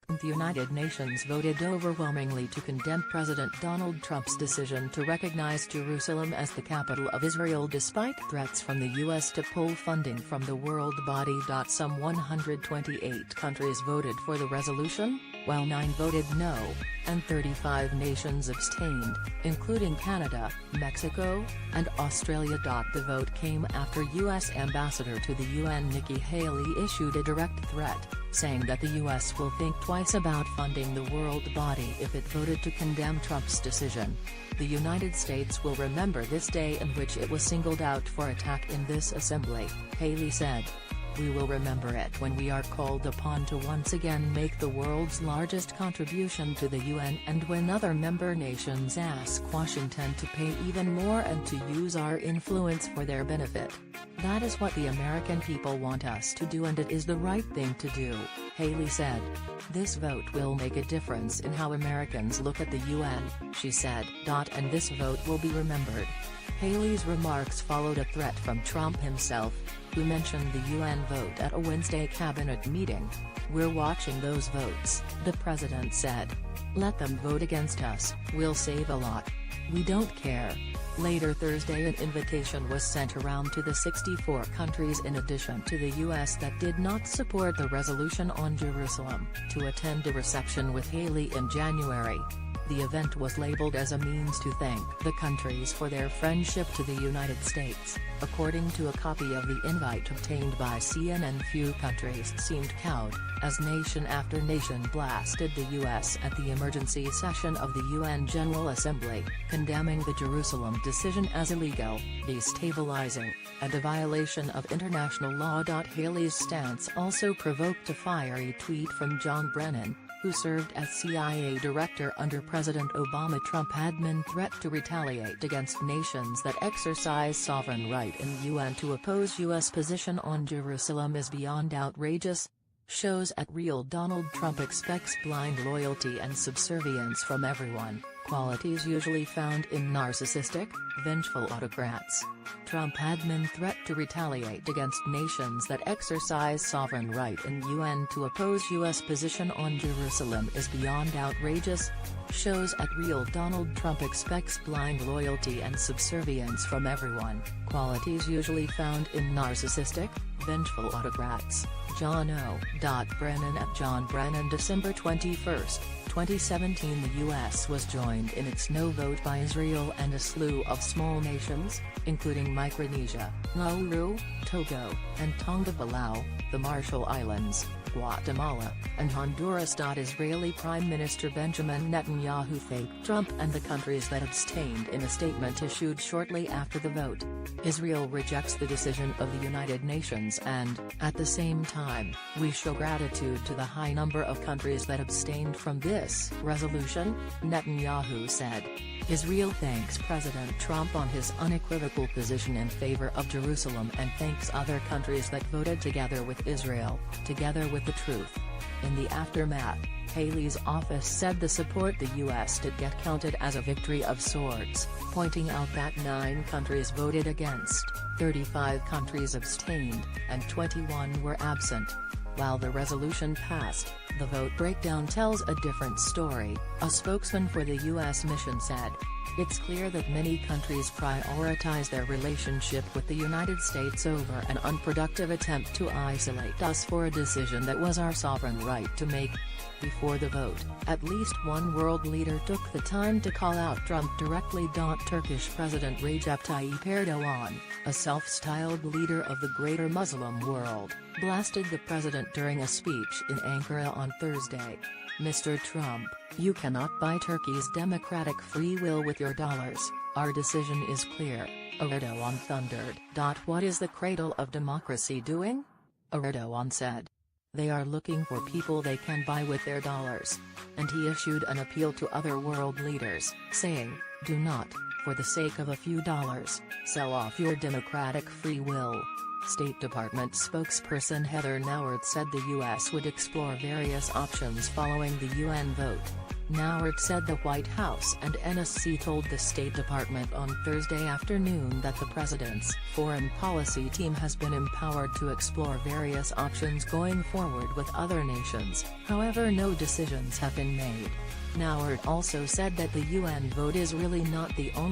The United Nations voted overwhelmingly to condemn President Donald Trump's decision to recognize Jerusalem as the capital of Israel despite threats from the U.S. to pull funding from the world body. Some 128 countries voted for the resolution, while 9 voted no, and 35 nations abstained, including Canada, Mexico, and Australia. The vote came after U.S. Ambassador to the UN Nikki Haley issued a direct threat, saying that the U.S. will think twice about funding the world body if it voted to condemn Trump's decision. The United States will remember this day in which it was singled out for attack in this assembly, Haley said. We will remember it when we are called upon to once again make the world's largest contribution to the UN and when other member nations ask Washington to pay even more and to use our influence for their benefit. That is what the American people want us to do and it is the right thing to do, Haley said. This vote will make a difference in how Americans look at the UN, she said. And this vote will be remembered. Haley's remarks followed a threat from Trump himself, who mentioned the UN vote at a Wednesday cabinet meeting. We're watching those votes, the president said. Let them vote against us, we'll save a lot. We don't care. Later Thursday an invitation was sent around to the 64 countries in addition to the U.S. that did not support the resolution on Jerusalem, to attend a reception with Haley in January. The event was labeled as a means to thank the countries for their friendship to the United States, according to a copy of the invite obtained by CNN. Few countries seemed cowed, as nation after nation blasted the U.S. at the emergency session of the UN General Assembly, condemning the Jerusalem decision as illegal, destabilizing, and a violation of international law. Haley's stance also provoked a fiery tweet from John Brennan, who served as CIA director under President Obama. Trump admin threat to retaliate against nations that exercise sovereign right in the UN to oppose U.S. position on Jerusalem is beyond outrageous. Shows at real Donald Trump expects blind loyalty and subservience from everyone, qualities usually found in narcissistic, vengeful autocrats. Trump admin threat to retaliate against nations that exercise sovereign right in UN to oppose U.S. position on Jerusalem is beyond outrageous. Shows at real Donald Trump expects blind loyalty and subservience from everyone, qualities usually found in narcissistic, vengeful autocrats. John O. Brennan at John Brennan. December 21, 2017. The U.S. was joined in its no vote by Israel and a slew of small nations, including Micronesia, Nauru, Togo, and Tonga, Palau, the Marshall Islands, Guatemala, and Honduras. Israeli Prime Minister Benjamin Netanyahu thanked Trump and the countries that abstained in a statement issued shortly after the vote. Israel rejects the decision of the United Nations and, at the same time, we show gratitude to the high number of countries that abstained from this resolution, Netanyahu said. Israel thanks President Trump on his unequivocal position in favor of Jerusalem and thanks other countries that voted together with Israel, together with the truth. In the aftermath, Haley's office said the support the U.S. did get counted as a victory of sorts, pointing out that 9 countries voted against, 35 countries abstained, and 21 were absent. While the resolution passed, the vote breakdown tells a different story, a spokesman for the U.S. mission said. It's clear that many countries prioritize their relationship with the United States over an unproductive attempt to isolate us for a decision that was our sovereign right to make. Before the vote, at least one world leader took the time to call out Trump directly. Turkish President Recep Tayyip Erdogan, a self-styled leader of the greater Muslim world, blasted the president during a speech in Ankara on Thursday. Mr. Trump, you cannot buy Turkey's democratic free will with your dollars, our decision is clear, Erdogan thundered. What is the cradle of democracy doing? Erdogan said. They are looking for people they can buy with their dollars. And he issued an appeal to other world leaders, saying, do not, for the sake of a few dollars, sell off your democratic free will. State Department spokesperson Heather Nauert said the U.S. would explore various options following the UN vote. Nauert said the White House and NSC told the State Department on Thursday afternoon that the president's foreign policy team has been empowered to explore various options going forward with other nations, however no decisions have been made. Nauert also said that the UN vote is really not the only